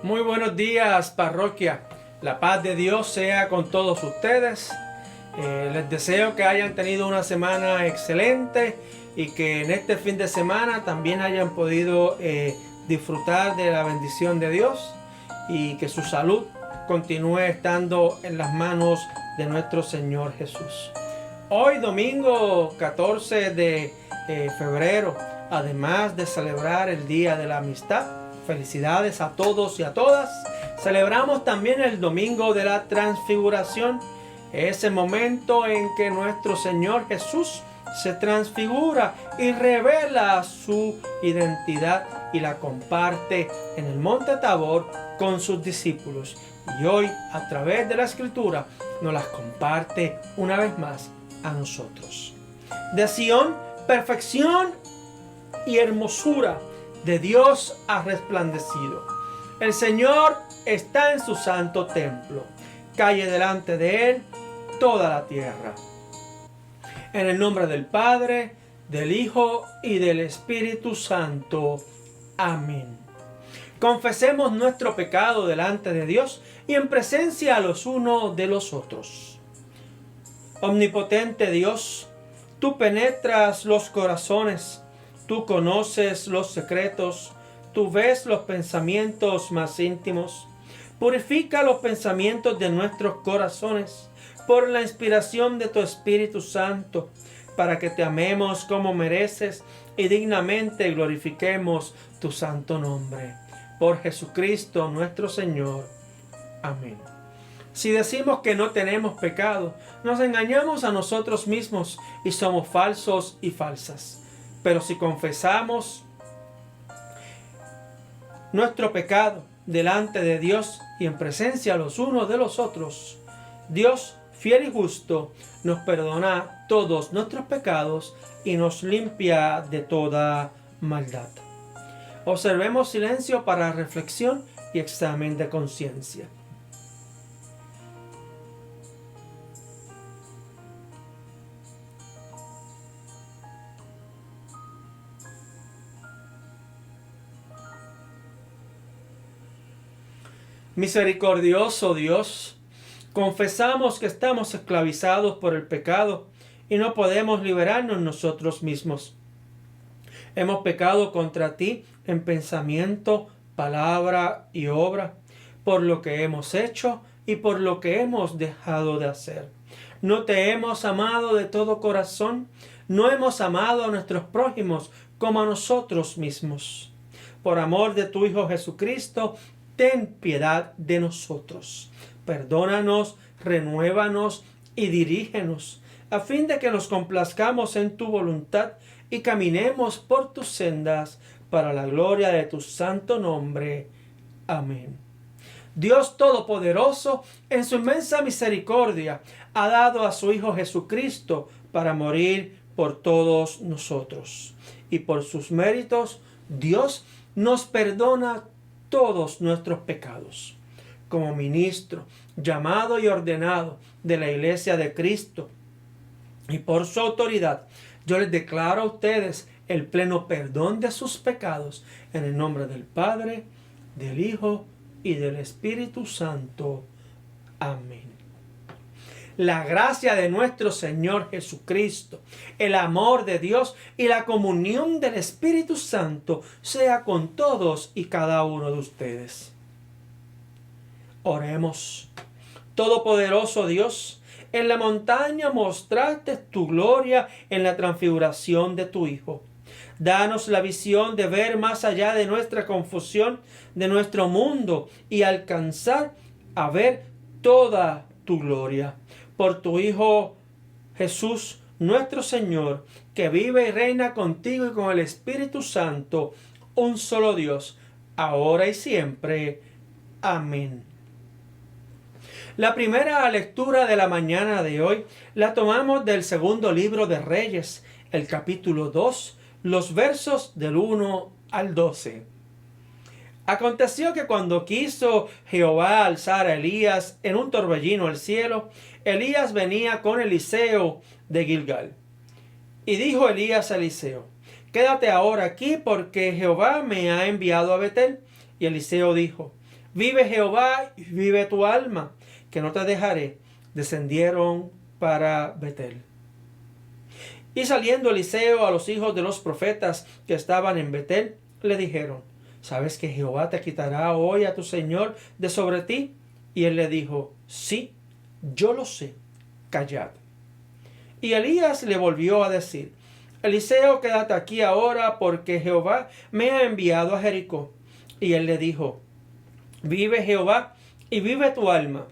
Muy buenos días, parroquia. La paz de Dios sea con todos ustedes. Les deseo que hayan tenido una semana excelente y que en este fin de semana también hayan podido disfrutar de la bendición de Dios y que su salud continúe estando en las manos de nuestro Señor Jesús. Hoy, domingo 14 de febrero, además de celebrar el Día de la Amistad, felicidades a todos y a todas, celebramos también el Domingo de la Transfiguración, ese momento en que nuestro Señor Jesús se transfigura y revela su identidad y la comparte en el Monte Tabor con sus discípulos. Y hoy, a través de la Escritura, nos las comparte una vez más a nosotros. De Sión, perfección y hermosura de Dios ha resplandecido. El Señor está en su santo templo. Calle delante de Él toda la tierra. En el nombre del Padre, del Hijo y del Espíritu Santo. Amén. Confesemos nuestro pecado delante de Dios y en presencia los unos de los otros. Omnipotente Dios, tú penetras los corazones, tú conoces los secretos, tú ves los pensamientos más íntimos. Purifica los pensamientos de nuestros corazones por la inspiración de tu Espíritu Santo, para que te amemos como mereces y dignamente glorifiquemos tu santo nombre. Por Jesucristo nuestro Señor. Amén. Si decimos que no tenemos pecado, nos engañamos a nosotros mismos y somos falsos y falsas. Pero si confesamos nuestro pecado delante de Dios y en presencia los unos de los otros, Dios, fiel y justo, nos perdona todos nuestros pecados y nos limpia de toda maldad. Observemos silencio para reflexión y examen de conciencia. Misericordioso Dios, confesamos que estamos esclavizados por el pecado y no podemos liberarnos nosotros mismos. Hemos pecado contra ti en pensamiento, palabra y obra, por lo que hemos hecho y por lo que hemos dejado de hacer. No te hemos amado de todo corazón, no hemos amado a nuestros prójimos como a nosotros mismos. Por amor de tu Hijo Jesucristo, ten piedad de nosotros. Perdónanos, renuévanos y dirígenos, a fin de que nos complazcamos en tu voluntad y caminemos por tus sendas para la gloria de tu santo nombre. Amén. Dios Todopoderoso, en su inmensa misericordia, ha dado a su Hijo Jesucristo para morir por todos nosotros. Y por sus méritos, Dios nos perdona todos nuestros pecados. Como ministro, llamado y ordenado de la Iglesia de Cristo, y por su autoridad, yo les declaro a ustedes el pleno perdón de sus pecados, en el nombre del Padre, del Hijo y del Espíritu Santo. Amén. La gracia de nuestro Señor Jesucristo, el amor de Dios y la comunión del Espíritu Santo sea con todos y cada uno de ustedes. Oremos. Todopoderoso Dios, en la montaña mostraste tu gloria en la transfiguración de tu Hijo. Danos la visión de ver más allá de nuestra confusión, de nuestro mundo, y alcanzar a ver toda tu gloria. Por tu Hijo Jesús, nuestro Señor, que vive y reina contigo y con el Espíritu Santo, un solo Dios, ahora y siempre. Amén. La primera lectura de la mañana de hoy la tomamos del segundo libro de Reyes, el capítulo 2, los versos del 1 al 12. Aconteció que cuando quiso Jehová alzar a Elías en un torbellino al cielo, Elías venía con Eliseo de Gilgal. Y dijo Elías a Eliseo: quédate ahora aquí, porque Jehová me ha enviado a Betel. Y Eliseo dijo: vive Jehová y vive tu alma, que no te dejaré. Descendieron para Betel. Y saliendo Eliseo a los hijos de los profetas que estaban en Betel, le dijeron: ¿sabes que Jehová te quitará hoy a tu señor de sobre ti? Y él le dijo: sí, yo lo sé, callad. Y Elías le volvió a decir: Eliseo, quédate aquí ahora, porque Jehová me ha enviado a Jericó. Y él le dijo: vive Jehová y vive tu alma,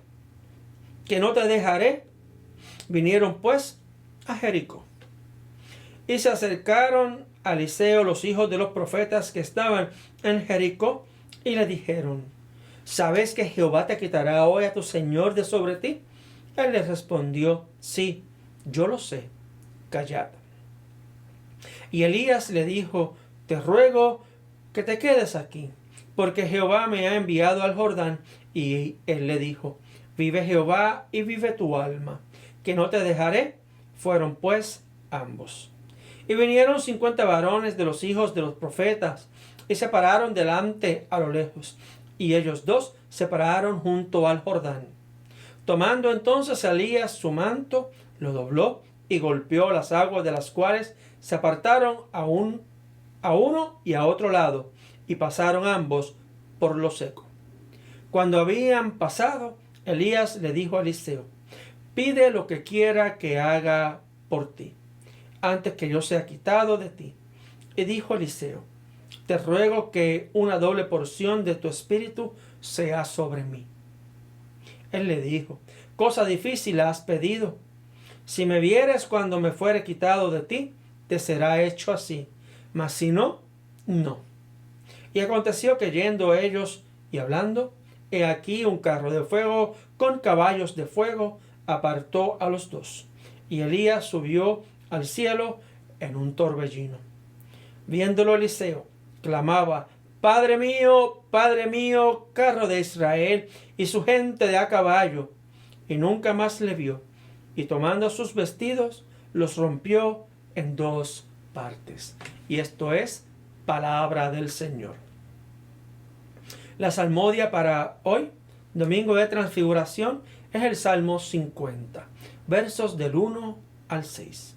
que no te dejaré. Vinieron pues a Jericó. Y se acercaron a Eliseo los hijos de los profetas que estaban en Jericó, y le dijeron: ¿sabes que Jehová te quitará hoy a tu señor de sobre ti? Él les respondió: sí, yo lo sé, callad. Y Elías le dijo: te ruego que te quedes aquí, porque Jehová me ha enviado al Jordán. Y él le dijo: vive Jehová y vive tu alma, que no te dejaré. Fueron pues ambos. Y vinieron 50 varones de los hijos de los profetas, y se pararon delante a lo lejos, y ellos dos se pararon junto al Jordán. Tomando entonces Elías su manto, lo dobló y golpeó las aguas, de las cuales se apartaron a uno y a otro lado, y pasaron ambos por lo seco. Cuando habían pasado, Elías le dijo a Eliseo: pide lo que quiera que haga por ti, antes que yo sea quitado de ti. Y dijo Eliseo: te ruego que una doble porción de tu espíritu sea sobre mí. Él le dijo: cosa difícil has pedido. Si me vieres cuando me fuere quitado de ti, te será hecho así, mas si no, no. Y aconteció que yendo ellos y hablando, he aquí un carro de fuego con caballos de fuego apartó a los dos, y Elías subió al cielo en un torbellino. Viéndolo Eliseo, clamaba: Padre mío, carro de Israel y su gente de a caballo. Y nunca más le vio. Y tomando sus vestidos, los rompió en dos partes. Y esto es palabra del Señor. La salmodia para hoy, domingo de transfiguración, es el Salmo 50, versos del 1 al 6.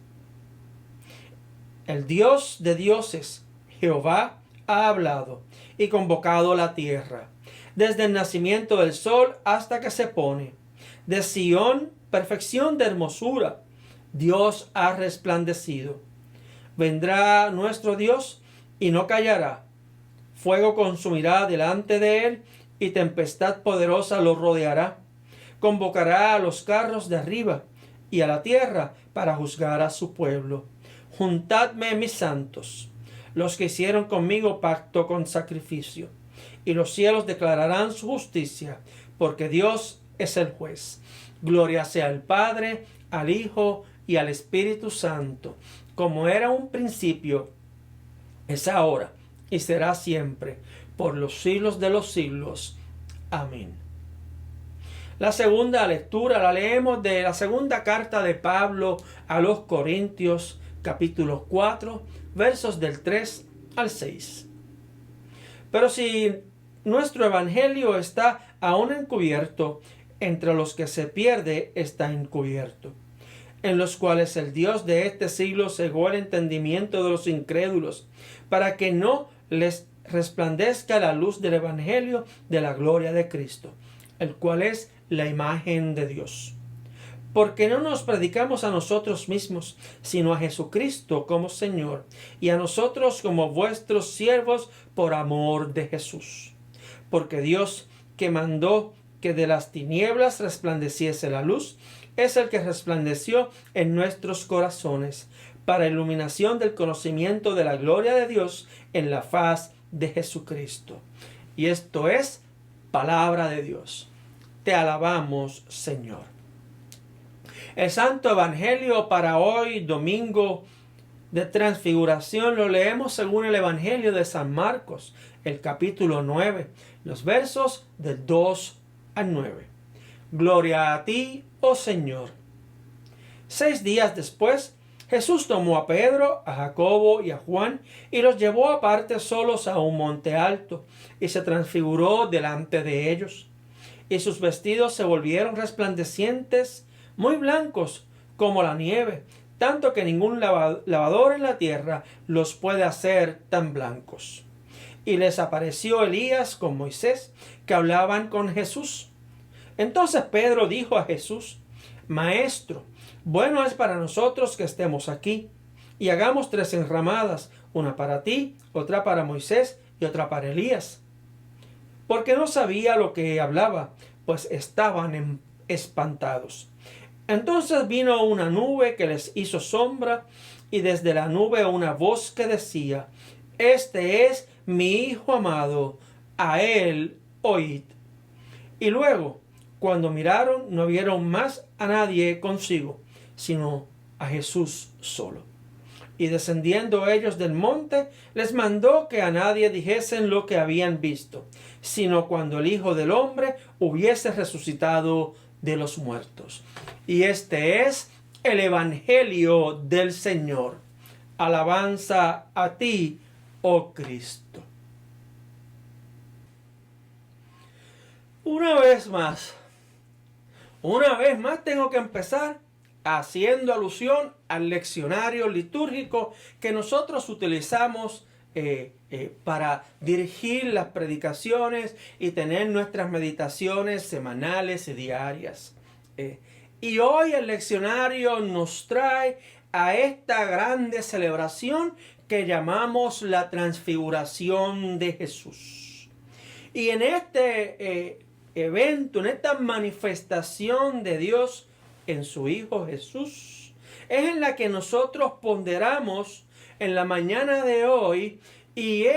El Dios de dioses, Jehová, ha hablado y convocado la tierra, desde el nacimiento del sol hasta que se pone. De Sión, perfección de hermosura, Dios ha resplandecido. Vendrá nuestro Dios y no callará. Fuego consumirá delante de él y tempestad poderosa lo rodeará. Convocará a los carros de arriba y a la tierra para juzgar a su pueblo. Juntadme, mis santos, los que hicieron conmigo pacto con sacrificio, y los cielos declararán su justicia, porque Dios es el juez. Gloria sea al Padre, al Hijo y al Espíritu Santo, como era un principio, es ahora y será siempre, por los siglos de los siglos. Amén. La segunda lectura la leemos de la segunda carta de Pablo a los Corintios, capítulo 4, versos del 3 al 6. Pero si nuestro evangelio está aún encubierto, entre los que se pierde está encubierto, en los cuales el Dios de este siglo cegó el entendimiento de los incrédulos, para que no les resplandezca la luz del evangelio de la gloria de Cristo, el cual es la imagen de Dios. Porque no nos predicamos a nosotros mismos, sino a Jesucristo como Señor, y a nosotros como vuestros siervos por amor de Jesús. Porque Dios, que mandó que de las tinieblas resplandeciese la luz, es el que resplandeció en nuestros corazones, para iluminación del conocimiento de la gloria de Dios en la faz de Jesucristo. Y esto es palabra de Dios. Te alabamos, Señor. El Santo Evangelio para hoy, domingo de transfiguración, lo leemos según el Evangelio de San Marcos, el capítulo 9, los versos del 2 al 9. Gloria a ti, oh Señor. 6 días después, Jesús tomó a Pedro, a Jacobo y a Juan y los llevó aparte solos a un monte alto y se transfiguró delante de ellos. Y sus vestidos se volvieron resplandecientes, muy blancos como la nieve, tanto que ningún lavador en la tierra los puede hacer tan blancos. Y les apareció Elías con Moisés, que hablaban con Jesús. Entonces Pedro dijo a Jesús: Maestro, bueno es para nosotros que estemos aquí, y hagamos 3 enramadas, una para ti, otra para Moisés y otra para Elías. Porque no sabía lo que hablaba, pues estaban espantados. Entonces vino una nube que les hizo sombra, y desde la nube una voz que decía: Este es mi Hijo amado, a él oíd. Y luego, cuando miraron, no vieron más a nadie consigo, sino a Jesús solo. Y descendiendo ellos del monte, les mandó que a nadie dijesen lo que habían visto, sino cuando el Hijo del Hombre hubiese resucitado de los muertos. Y este es el Evangelio del Señor. Alabanza a ti, oh Cristo. Una vez más tengo que empezar haciendo alusión al leccionario litúrgico que nosotros utilizamos para dirigir las predicaciones y tener nuestras meditaciones semanales y diarias. Y hoy el leccionario nos trae a esta grande celebración que llamamos la transfiguración de Jesús. Y en este evento, en esta manifestación de Dios en su Hijo Jesús, es en la que nosotros ponderamos en la mañana de hoy, y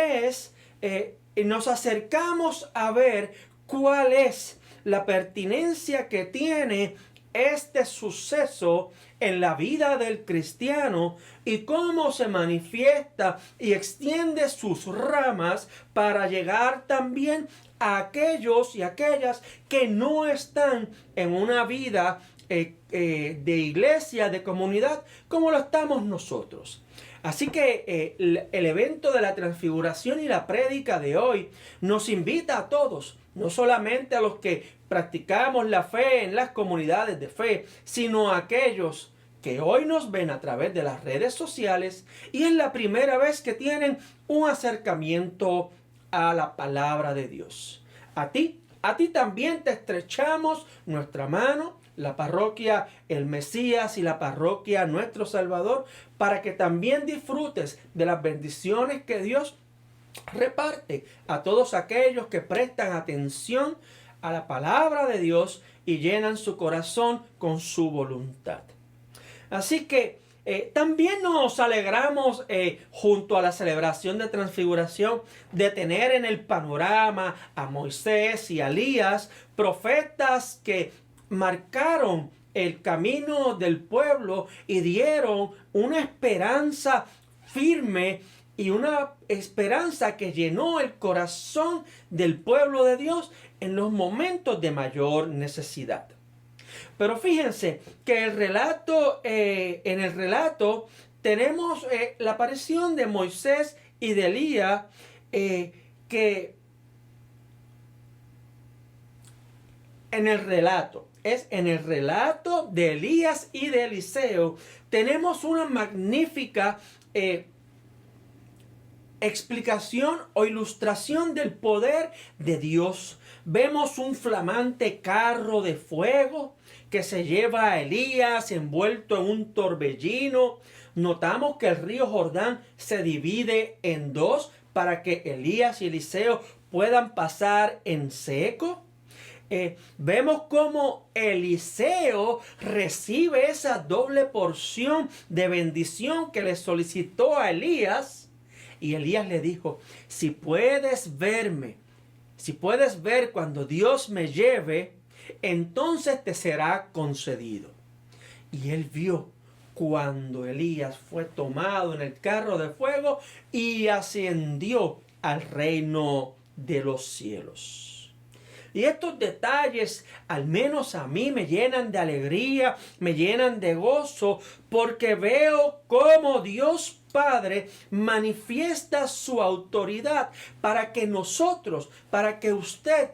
nos acercamos a ver cuál es la pertinencia que tiene este suceso en la vida del cristiano y cómo se manifiesta y extiende sus ramas para llegar también a aquellos y aquellas que no están en una vida de iglesia, de comunidad, como lo estamos nosotros. Así que el evento de la transfiguración y la prédica de hoy nos invita a todos, no solamente a los que practicamos la fe en las comunidades de fe, sino a aquellos que hoy nos ven a través de las redes sociales y es la primera vez que tienen un acercamiento a la palabra de Dios. A ti también te estrechamos nuestra mano, la parroquia El Mesías y la parroquia Nuestro Salvador, para que también disfrutes de las bendiciones que Dios reparte a todos aquellos que prestan atención a la palabra de Dios y llenan su corazón con su voluntad. Así que también nos alegramos junto a la celebración de transfiguración de tener en el panorama a Moisés y a Elías, profetas que marcaron el camino del pueblo y dieron una esperanza firme y una esperanza que llenó el corazón del pueblo de Dios en los momentos de mayor necesidad. Pero fíjense que en el relato tenemos la aparición de Moisés y de Elías, que en el relato de Elías y de Eliseo tenemos una magnífica explicación o ilustración del poder de Dios. Vemos un flamante carro de fuego que se lleva a Elías envuelto en un torbellino. Notamos que el río Jordán se divide en dos para que Elías y Eliseo puedan pasar en seco. Vemos cómo Eliseo recibe esa doble porción de bendición que le solicitó a Elías. Y Elías le dijo: si puedes ver cuando Dios me lleve, entonces te será concedido. Y él vio cuando Elías fue tomado en el carro de fuego y ascendió al reino de los cielos. Y estos detalles, al menos a mí, me llenan de alegría, me llenan de gozo, porque veo cómo Dios Padre manifiesta su autoridad para que nosotros, para que usted,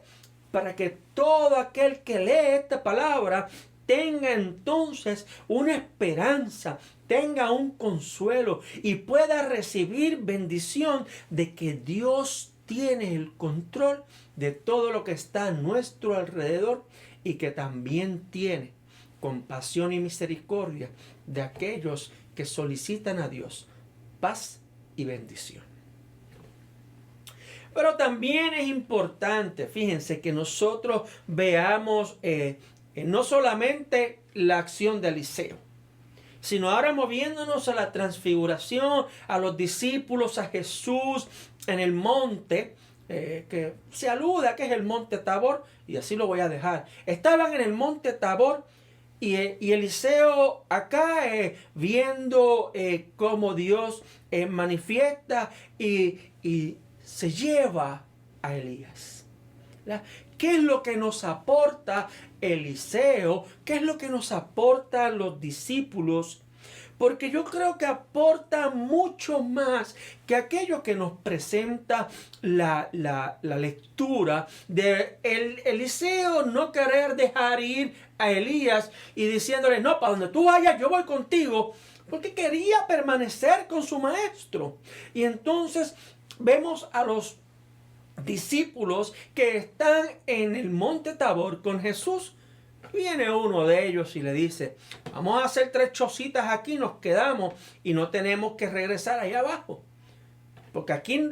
para que todo aquel que lee esta palabra tenga entonces una esperanza, tenga un consuelo y pueda recibir bendición de que Dios tiene el control de todo lo que está a nuestro alrededor y que también tiene compasión y misericordia de aquellos que solicitan a Dios paz y bendición. Pero también es importante, fíjense, que nosotros veamos no solamente la acción de Eliseo, sino ahora moviéndonos a la transfiguración, a los discípulos, a Jesús en el monte, que se aluda que es el monte Tabor, y así lo voy a dejar. Estaban en el monte Tabor y Eliseo acá viendo cómo Dios manifiesta y se lleva a Elías. ¿Qué es lo que nos aporta Eliseo? ¿Qué es lo que nos aportan los discípulos? Porque yo creo que aporta mucho más que aquello que nos presenta la lectura de Eliseo no querer dejar ir a Elías y diciéndole, no, para donde tú vayas yo voy contigo, porque quería permanecer con su maestro. Y entonces vemos a los discípulos que están en el monte Tabor con Jesús. Viene uno de ellos y le dice, vamos a hacer 3 chocitas aquí, nos quedamos y no tenemos que regresar allá abajo, porque aquí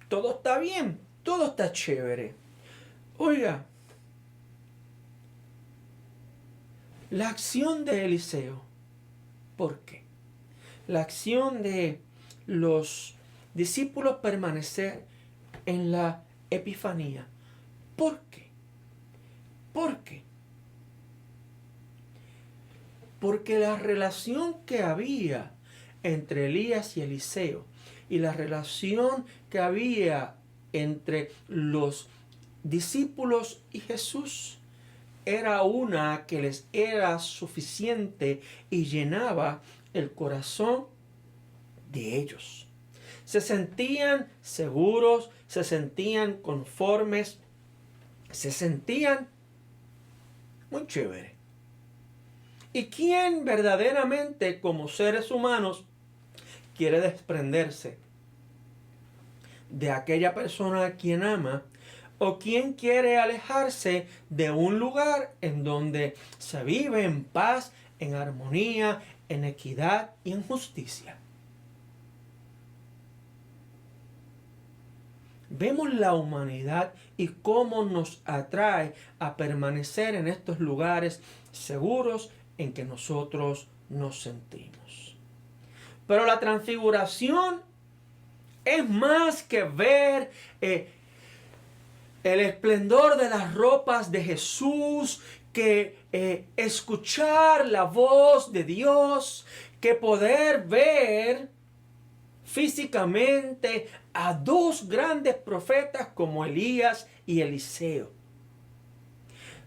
todo está bien, todo está chévere. Oiga, la acción de Eliseo, ¿por qué? La acción de los discípulos permanecer en la Epifanía, ¿por qué? ¿Por qué? Porque la relación que había entre Elías y Eliseo y la relación que había entre los discípulos y Jesús era una que les era suficiente y llenaba el corazón de ellos. Se sentían seguros, se sentían conformes, se sentían muy chévere. ¿Y quién verdaderamente, como seres humanos, quiere desprenderse de aquella persona a quien ama? ¿O quién quiere alejarse de un lugar en donde se vive en paz, en armonía, en equidad y en justicia? Vemos la humanidad y cómo nos atrae a permanecer en estos lugares seguros en que nosotros nos sentimos. Pero la transfiguración es más que ver el esplendor de las ropas de Jesús, que escuchar la voz de Dios, que poder ver físicamente a 2 grandes profetas como Elías y Eliseo.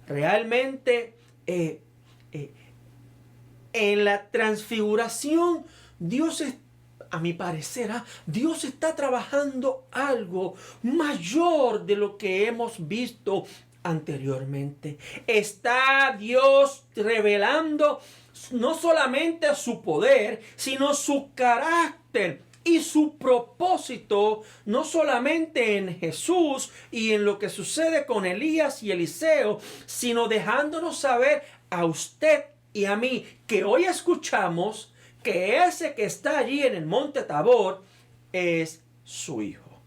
Realmente en la transfiguración Dios, a mi parecer, Dios está trabajando algo mayor de lo que hemos visto anteriormente. Está Dios revelando no solamente su poder, sino su carácter y su propósito, no solamente en Jesús y en lo que sucede con Elías y Eliseo, sino dejándonos saber a usted y a mí que hoy escuchamos que ese que está allí en el monte Tabor es su Hijo.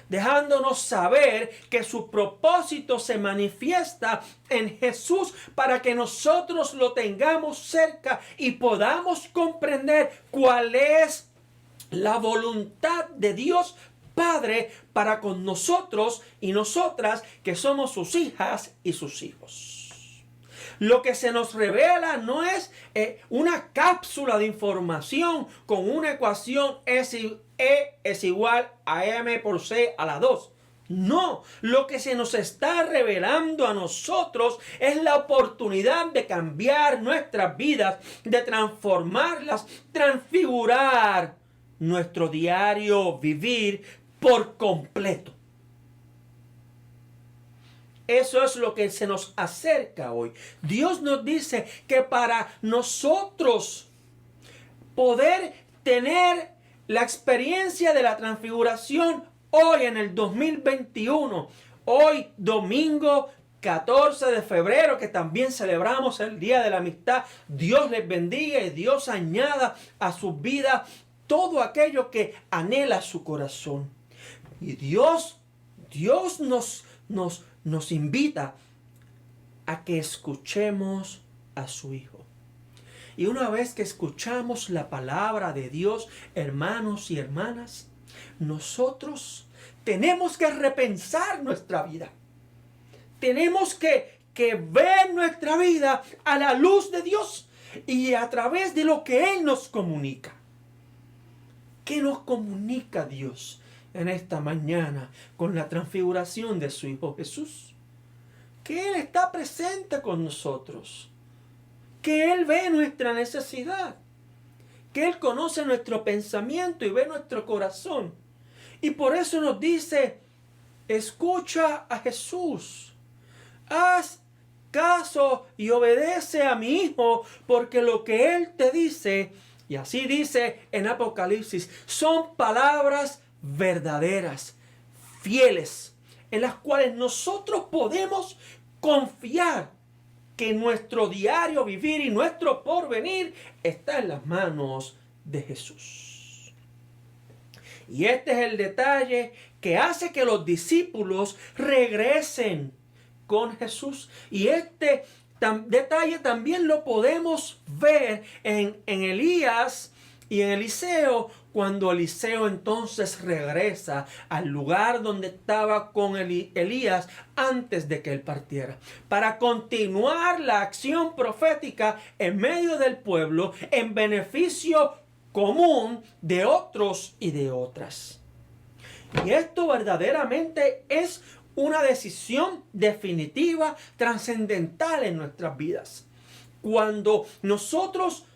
Dejándonos saber que su propósito se manifiesta en Jesús para que nosotros lo tengamos cerca y podamos comprender cuál es la voluntad de Dios Padre para con nosotros y nosotras que somos sus hijas y sus hijos. Lo que se nos revela no es una cápsula de información con una ecuación E es igual a M por C a la 2. No, lo que se nos está revelando a nosotros es la oportunidad de cambiar nuestras vidas, de transformarlas, transfigurar nuestro diario vivir por completo. Eso es lo que se nos acerca hoy. Dios nos dice que para nosotros poder tener la experiencia de la transfiguración hoy en el 2021, hoy domingo 14 de febrero, que también celebramos el Día de la Amistad, Dios les bendiga y Dios añada a sus vidas todo aquello que anhela su corazón. Y Dios nos invita a que escuchemos a su Hijo. Y una vez que escuchamos la palabra de Dios, hermanos y hermanas, nosotros tenemos que repensar nuestra vida. Tenemos que ver nuestra vida a la luz de Dios y a través de lo que Él nos comunica. ¿Qué nos comunica Dios en esta mañana con la transfiguración de su Hijo Jesús? Que Él está presente con nosotros, que Él ve nuestra necesidad, que Él conoce nuestro pensamiento y ve nuestro corazón. Y por eso nos dice, escucha a Jesús, haz caso y obedece a mi Hijo, porque lo que Él te dice, y así dice en Apocalipsis, son palabras verdaderas, fieles, en las cuales nosotros podemos confiar que nuestro diario vivir y nuestro porvenir está en las manos de Jesús. Y este es el detalle que hace que los discípulos regresen con Jesús. Y este detalle también lo podemos ver en Elías y en Eliseo, cuando Eliseo entonces regresa al lugar donde estaba con Elías antes de que él partiera, para continuar la acción profética en medio del pueblo en beneficio común de otros y de otras. Y esto verdaderamente es una decisión definitiva, trascendental en nuestras vidas. Cuando nosotros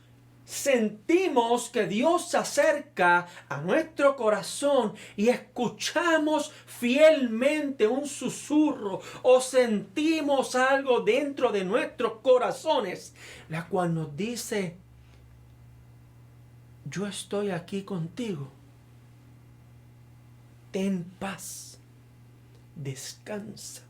sentimos que Dios se acerca a nuestro corazón y escuchamos fielmente un susurro o sentimos algo dentro de nuestros corazones, la cual nos dice, yo estoy aquí contigo, ten paz, descansa.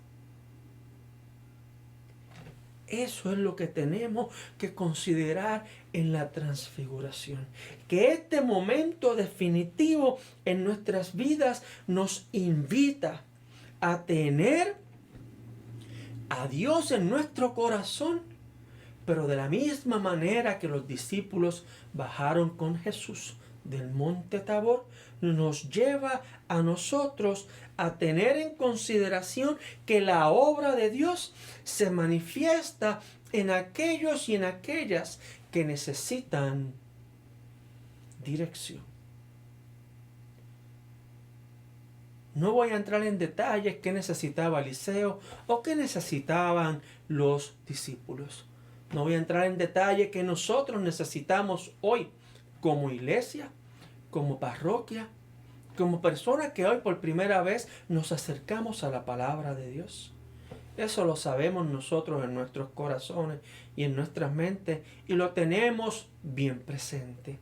Eso es lo que tenemos que considerar en la transfiguración. Que este momento definitivo en nuestras vidas nos invita a tener a Dios en nuestro corazón, pero de la misma manera que los discípulos bajaron con Jesús del monte Tabor, nos lleva a nosotros a tener en consideración que la obra de Dios se manifiesta en aquellos y en aquellas que necesitan dirección. No voy a entrar en detalles qué necesitaba Eliseo o qué necesitaban los discípulos. No voy a entrar en detalle que nosotros necesitamos hoy como iglesia, como parroquia, como personas que hoy por primera vez nos acercamos a la palabra de Dios. Eso lo sabemos nosotros en nuestros corazones y en nuestras mentes y lo tenemos bien presente.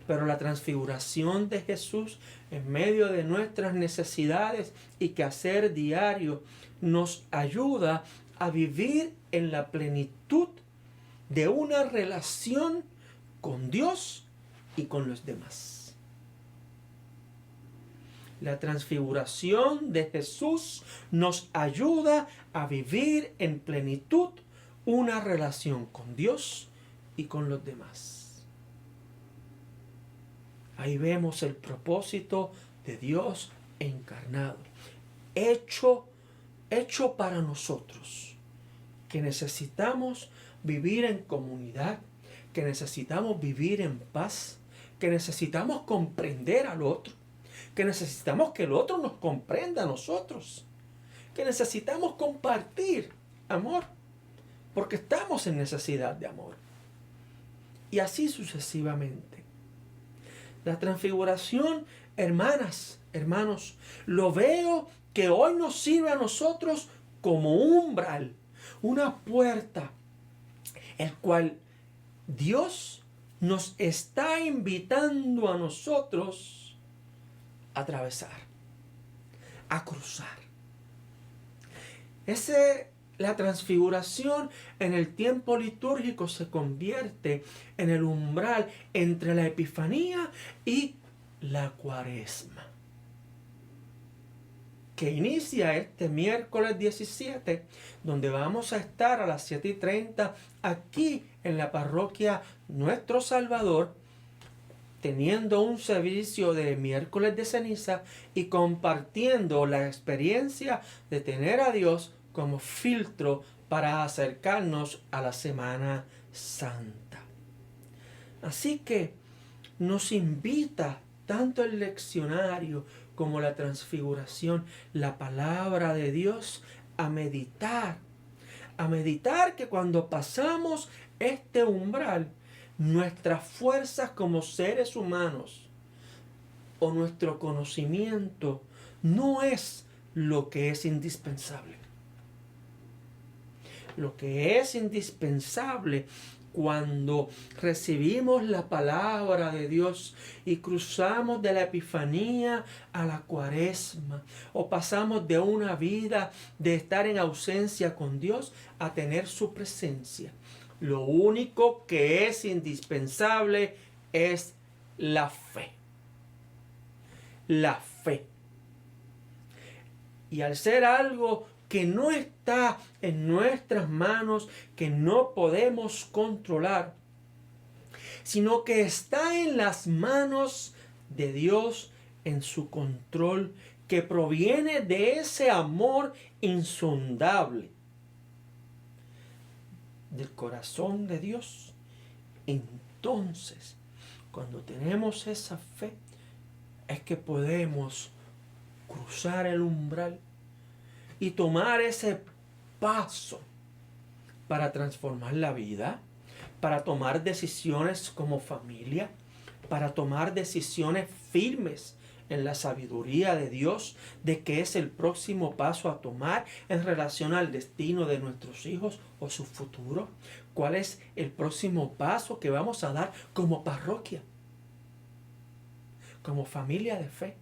Pero la transfiguración de Jesús en medio de nuestras necesidades y quehacer diario nos ayuda a vivir en la plenitud de una relación con Dios y con los demás. La transfiguración de Jesús nos ayuda a vivir en plenitud una relación con Dios y con los demás. Ahí vemos el propósito de Dios encarnado, hecho para nosotros, que necesitamos vivir en comunidad, que necesitamos vivir en paz, que necesitamos comprender al otro, que necesitamos que el otro nos comprenda a nosotros, que necesitamos compartir amor, porque estamos en necesidad de amor. Y así sucesivamente. La transfiguración, hermanas, hermanos, lo veo que hoy nos sirve a nosotros como umbral, una puerta, el cual Dios nos está invitando a nosotros a atravesar, a cruzar. La transfiguración en el tiempo litúrgico se convierte en el umbral entre la Epifanía y la Cuaresma, que inicia este miércoles 17, donde vamos a estar a las 7:30 aquí en la parroquia Nuestro Salvador, teniendo un servicio de miércoles de ceniza y compartiendo la experiencia de tener a Dios como filtro para acercarnos a la Semana Santa. Así que nos invita tanto el leccionario como la transfiguración, la palabra de Dios, a meditar que cuando pasamos este umbral, nuestras fuerzas como seres humanos o nuestro conocimiento no es lo que es indispensable. Lo que es indispensable cuando recibimos la palabra de Dios y cruzamos de la Epifanía a la Cuaresma, o pasamos de una vida de estar en ausencia con Dios a tener su presencia. Lo único que es indispensable es la fe. La fe. Y al ser algo que no está en nuestras manos, que no podemos controlar, sino que está en las manos de Dios, en su control, que proviene de ese amor insondable del corazón de Dios. Entonces, cuando tenemos esa fe, es que podemos cruzar el umbral y tomar ese paso para transformar la vida, para tomar decisiones como familia, para tomar decisiones firmes en la sabiduría de Dios, de qué es el próximo paso a tomar en relación al destino de nuestros hijos o su futuro, cuál es el próximo paso que vamos a dar como parroquia, como familia de fe.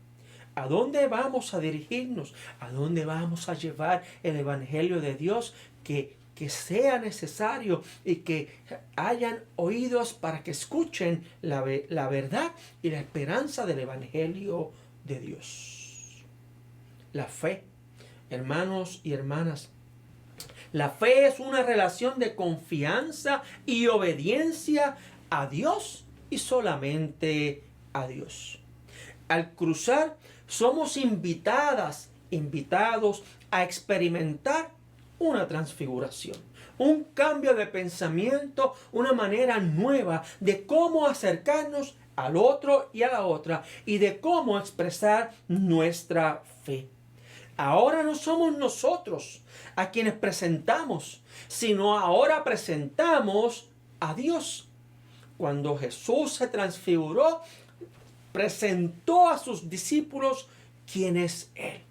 ¿A dónde vamos a dirigirnos? ¿A dónde vamos a llevar el Evangelio de Dios? Que sea necesario y que hayan oídos para que escuchen la verdad y la esperanza del Evangelio de Dios. La fe, hermanos y hermanas, la fe es una relación de confianza y obediencia a Dios y solamente a Dios. Al cruzar, somos invitados a experimentar una transfiguración, un cambio de pensamiento, una manera nueva de cómo acercarnos al otro y a la otra y de cómo expresar nuestra fe. Ahora no somos nosotros a quienes presentamos, sino ahora presentamos a Dios. Cuando Jesús se transfiguró, presentó a sus discípulos quién es Él,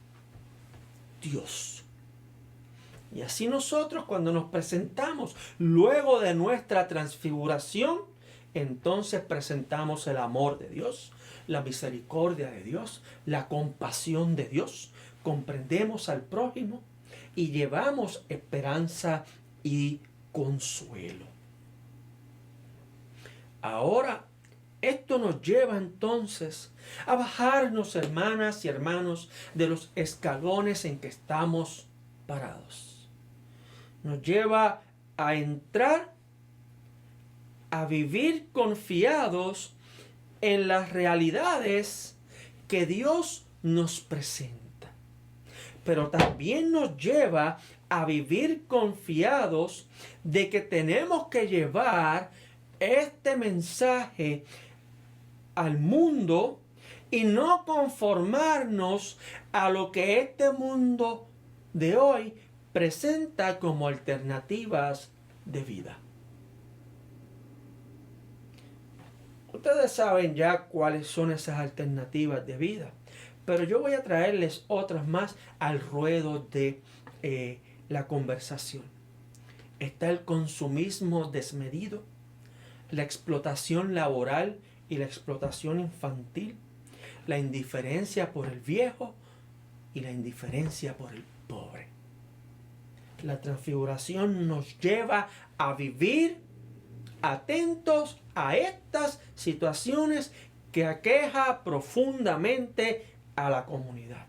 Dios. Y así nosotros, cuando nos presentamos luego de nuestra transfiguración, entonces presentamos el amor de Dios, la misericordia de Dios, la compasión de Dios, comprendemos al prójimo y llevamos esperanza y consuelo. Ahora, esto nos lleva entonces a bajarnos, hermanas y hermanos, de los escalones en que estamos parados. Nos lleva a entrar, a vivir confiados en las realidades que Dios nos presenta. Pero también nos lleva a vivir confiados de que tenemos que llevar este mensaje al mundo y no conformarnos a lo que este mundo de hoy presenta como alternativas de vida. Ustedes saben ya cuáles son esas alternativas de vida, pero yo voy a traerles otras más al ruedo de la conversación. Está el consumismo desmedido, la explotación laboral y la explotación infantil, la indiferencia por el viejo y la indiferencia por el pobre. La transfiguración nos lleva a vivir atentos a estas situaciones que aqueja profundamente a la comunidad.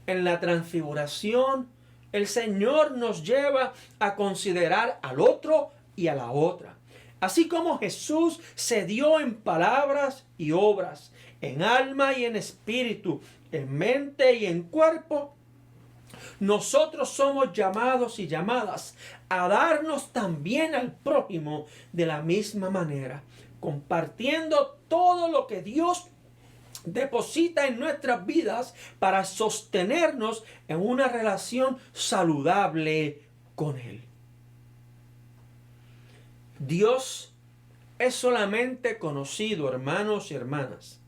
En la transfiguración, el Señor nos lleva a considerar al otro y a la otra. Así como Jesús se dio en palabras y obras, en alma y en espíritu, en mente y en cuerpo, nosotros somos llamados y llamadas a darnos también al prójimo de la misma manera, compartiendo todo lo que Dios deposita en nuestras vidas para sostenernos en una relación saludable con Él. Dios es solamente conocido, hermanos y hermanas,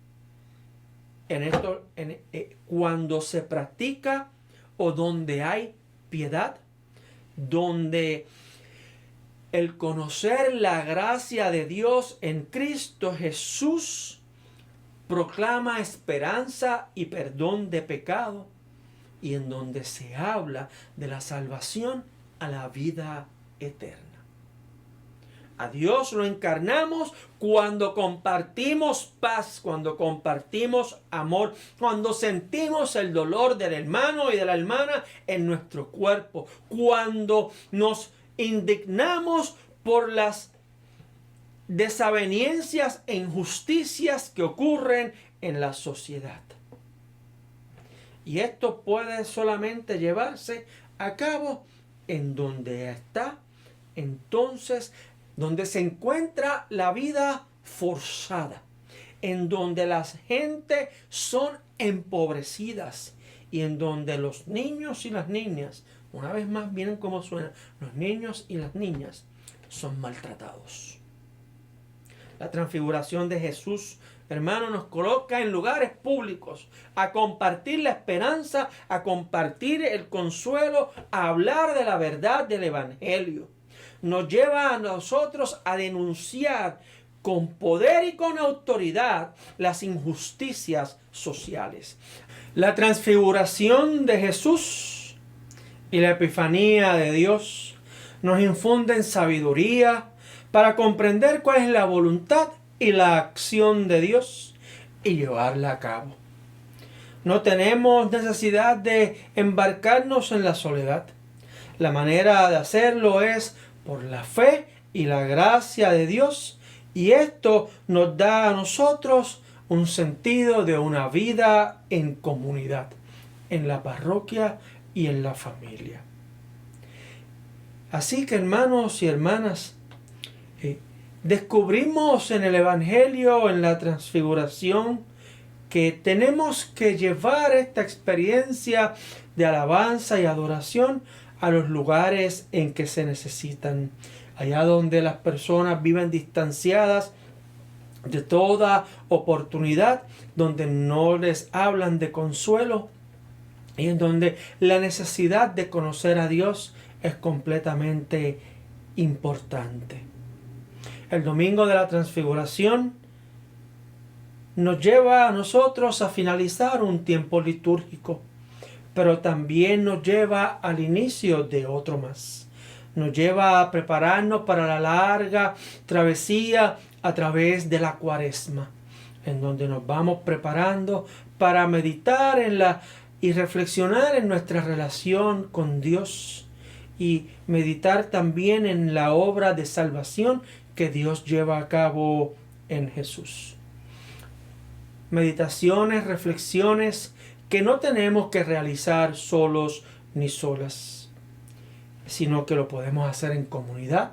cuando se practica o donde hay piedad, donde el conocer la gracia de Dios en Cristo Jesús proclama esperanza y perdón de pecado, y en donde se habla de la salvación a la vida eterna. A Dios lo encarnamos cuando compartimos paz, cuando compartimos amor, cuando sentimos el dolor del hermano y de la hermana en nuestro cuerpo, cuando nos indignamos por las desavenencias e injusticias que ocurren en la sociedad. Y esto puede solamente llevarse a cabo en donde está, entonces, donde se encuentra la vida forzada, en donde las gentes son empobrecidas y en donde los niños y las niñas, una vez más, miren cómo suena, los niños y las niñas son maltratados. La transfiguración de Jesús, hermano, nos coloca en lugares públicos a compartir la esperanza, a compartir el consuelo, a hablar de la verdad del Evangelio. Nos lleva a nosotros a denunciar con poder y con autoridad las injusticias sociales. La transfiguración de Jesús y la epifanía de Dios nos infunden sabiduría para comprender cuál es la voluntad y la acción de Dios y llevarla a cabo. No tenemos necesidad de embarcarnos en la soledad. La manera de hacerlo es por la fe y la gracia de Dios, y esto nos da a nosotros un sentido de una vida en comunidad, en la parroquia y en la familia. Así que, hermanos y hermanas, descubrimos en el Evangelio, en la transfiguración, que tenemos que llevar esta experiencia de alabanza y adoración a los lugares en que se necesitan, allá donde las personas viven distanciadas de toda oportunidad, donde no les hablan de consuelo y en donde la necesidad de conocer a Dios es completamente importante. El domingo de la transfiguración nos lleva a nosotros a finalizar un tiempo litúrgico, pero también nos lleva al inicio de otro más. Nos lleva a prepararnos para la larga travesía a través de la Cuaresma, en donde nos vamos preparando para meditar y reflexionar en nuestra relación con Dios y meditar también en la obra de salvación que Dios lleva a cabo en Jesús. Meditaciones, reflexiones que no tenemos que realizar solos ni solas, sino que lo podemos hacer en comunidad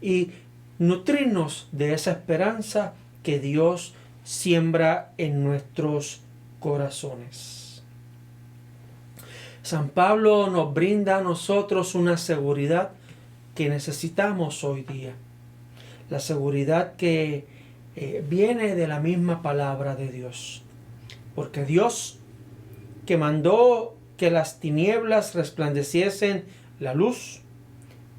y nutrirnos de esa esperanza que Dios siembra en nuestros corazones. San Pablo nos brinda a nosotros una seguridad que necesitamos hoy día. La seguridad que viene de la misma palabra de Dios. Porque Dios, que mandó que las tinieblas resplandeciesen la luz,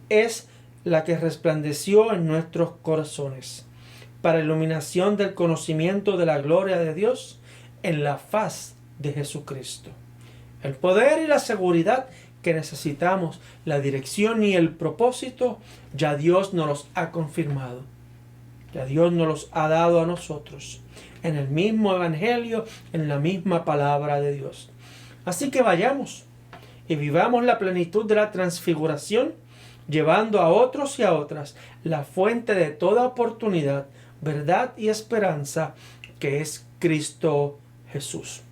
es la que resplandeció en nuestros corazones, para iluminación del conocimiento de la gloria de Dios en la faz de Jesucristo. El poder y la seguridad que necesitamos, la dirección y el propósito, ya Dios nos los ha confirmado. Ya Dios nos los ha dado a nosotros, en el mismo Evangelio, en la misma palabra de Dios. Así que vayamos y vivamos la plenitud de la transfiguración, llevando a otros y a otras la fuente de toda oportunidad, verdad y esperanza, que es Cristo Jesús.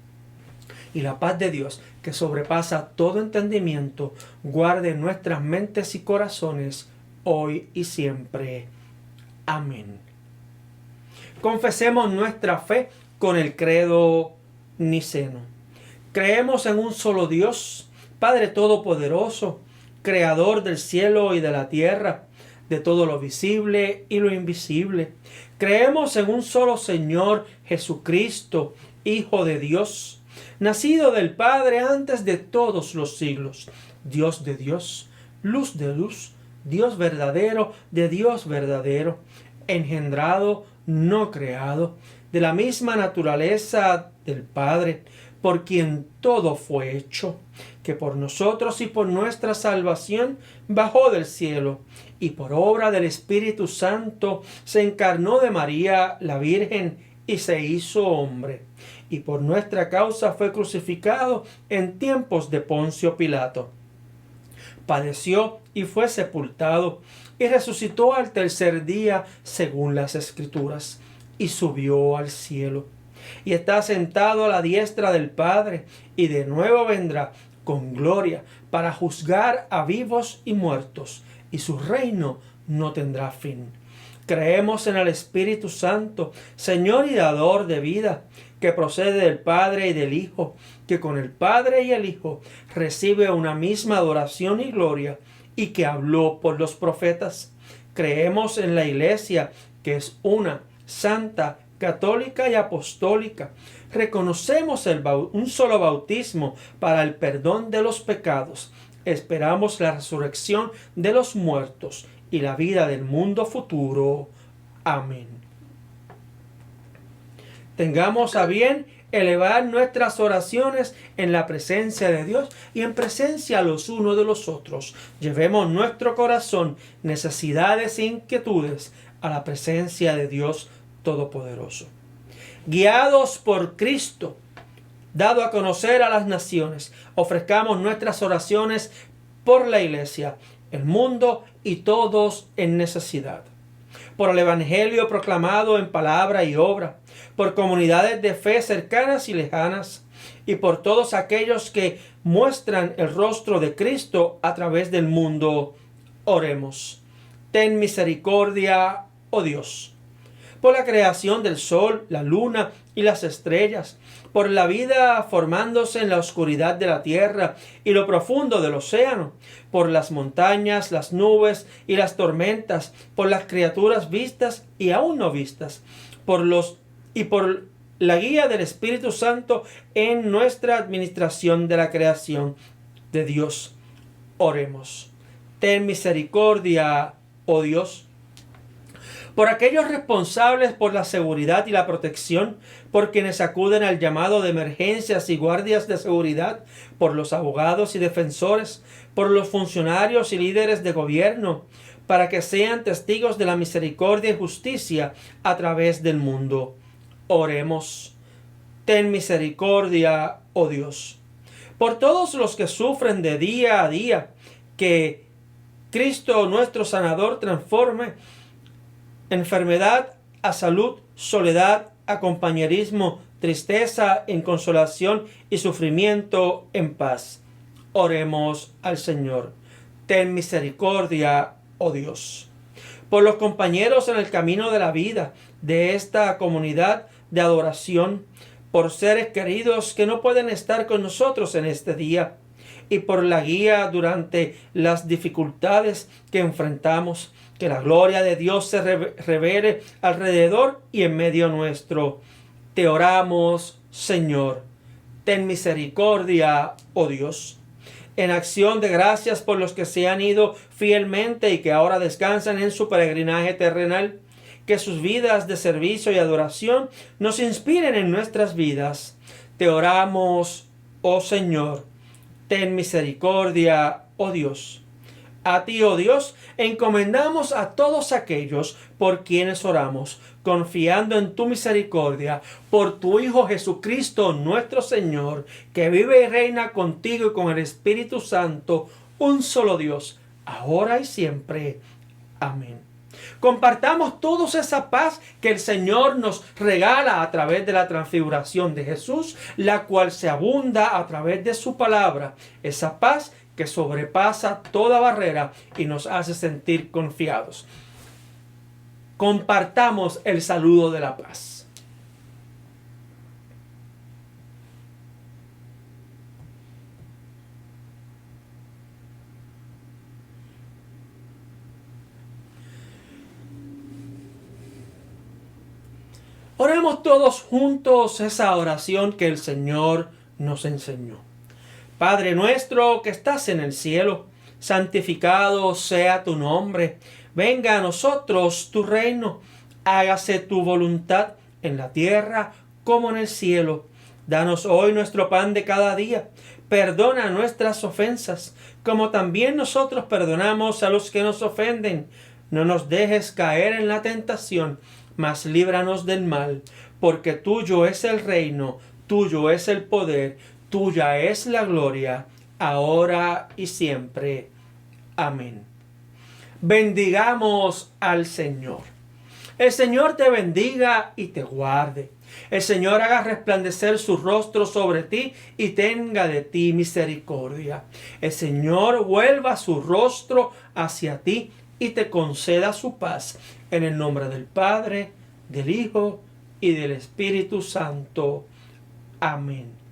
Y la paz de Dios, que sobrepasa todo entendimiento, guarde nuestras mentes y corazones hoy y siempre. Amén. Confesemos nuestra fe con el credo niceno. Creemos en un solo Dios, Padre Todopoderoso, Creador del cielo y de la tierra, de todo lo visible y lo invisible. Creemos en un solo Señor, Jesucristo, Hijo de Dios, nacido del Padre antes de todos los siglos, Dios de Dios, luz de luz, Dios verdadero de Dios verdadero, engendrado, no creado, de la misma naturaleza del Padre, por quien todo fue hecho, que por nosotros y por nuestra salvación bajó del cielo, y por obra del Espíritu Santo se encarnó de María la Virgen y se hizo hombre, y por nuestra causa fue crucificado en tiempos de Poncio Pilato. Padeció y fue sepultado, y resucitó al tercer día según las Escrituras, y subió al cielo, y está sentado a la diestra del Padre, y de nuevo vendrá con gloria para juzgar a vivos y muertos, y su reino no tendrá fin. Creemos en el Espíritu Santo, Señor y dador de vida, que procede del Padre y del Hijo, que con el Padre y el Hijo recibe una misma adoración y gloria, y que habló por los profetas. Creemos en la Iglesia, que es una, santa, católica y apostólica. Reconocemos un solo bautismo para el perdón de los pecados. Esperamos la resurrección de los muertos y la vida del mundo futuro. Amén. Tengamos a bien elevar nuestras oraciones en la presencia de Dios y en presencia los unos de los otros. Llevemos nuestro corazón, necesidades e inquietudes a la presencia de Dios Todopoderoso. Guiados por Cristo, dado a conocer a las naciones, ofrezcamos nuestras oraciones por la Iglesia, el mundo y todos en necesidad. Por el Evangelio proclamado en palabra y obra, por comunidades de fe cercanas y lejanas, y por todos aquellos que muestran el rostro de Cristo a través del mundo. Oremos. Ten misericordia, oh Dios, por la creación del sol, la luna y las estrellas, por la vida formándose en la oscuridad de la tierra y lo profundo del océano, por las montañas, las nubes y las tormentas, por las criaturas vistas y aún no vistas, por la guía del Espíritu Santo en nuestra administración de la creación de Dios. Oremos. Ten misericordia, oh Dios, por aquellos responsables por la seguridad y la protección, por quienes acuden al llamado de emergencias y guardias de seguridad, por los abogados y defensores, por los funcionarios y líderes de gobierno, para que sean testigos de la misericordia y justicia a través del mundo. Oremos. Ten misericordia, oh Dios, por todos los que sufren de día a día, que Cristo nuestro sanador transforme enfermedad a salud, soledad a compañerismo, tristeza en consolación y sufrimiento en paz. Oremos al Señor. Ten misericordia, oh Dios, por los compañeros en el camino de la vida de esta comunidad, de adoración, por seres queridos que no pueden estar con nosotros en este día, y por la guía durante las dificultades que enfrentamos. Que la gloria de Dios se revele alrededor y en medio nuestro. Te oramos, Señor. Ten misericordia, oh Dios. En acción de gracias por los que se han ido fielmente y que ahora descansan en su peregrinaje terrenal, que sus vidas de servicio y adoración nos inspiren en nuestras vidas. Te oramos, oh Señor. Ten misericordia, oh Dios. A ti, oh Dios, encomendamos a todos aquellos por quienes oramos, confiando en tu misericordia, por tu Hijo Jesucristo nuestro Señor, que vive y reina contigo y con el Espíritu Santo, un solo Dios, ahora y siempre. Amén. Compartamos todos esa paz que el Señor nos regala a través de la transfiguración de Jesús, la cual se abunda a través de su palabra. Esa paz que sobrepasa toda barrera y nos hace sentir confiados. Compartamos el saludo de la paz. Oremos todos juntos esa oración que el Señor nos enseñó. Padre nuestro que estás en el cielo, santificado sea tu nombre. Venga a nosotros tu reino. Hágase tu voluntad en la tierra como en el cielo. Danos hoy nuestro pan de cada día. Perdona nuestras ofensas, como también nosotros perdonamos a los que nos ofenden. No nos dejes caer en la tentación, mas líbranos del mal, porque tuyo es el reino, tuyo es el poder, tuya es la gloria, ahora y siempre. Amén. Bendigamos al Señor. El Señor te bendiga y te guarde. El Señor haga resplandecer su rostro sobre ti y tenga de ti misericordia. El Señor vuelva su rostro hacia ti y te conceda su paz. En el nombre del Padre, del Hijo y del Espíritu Santo. Amén.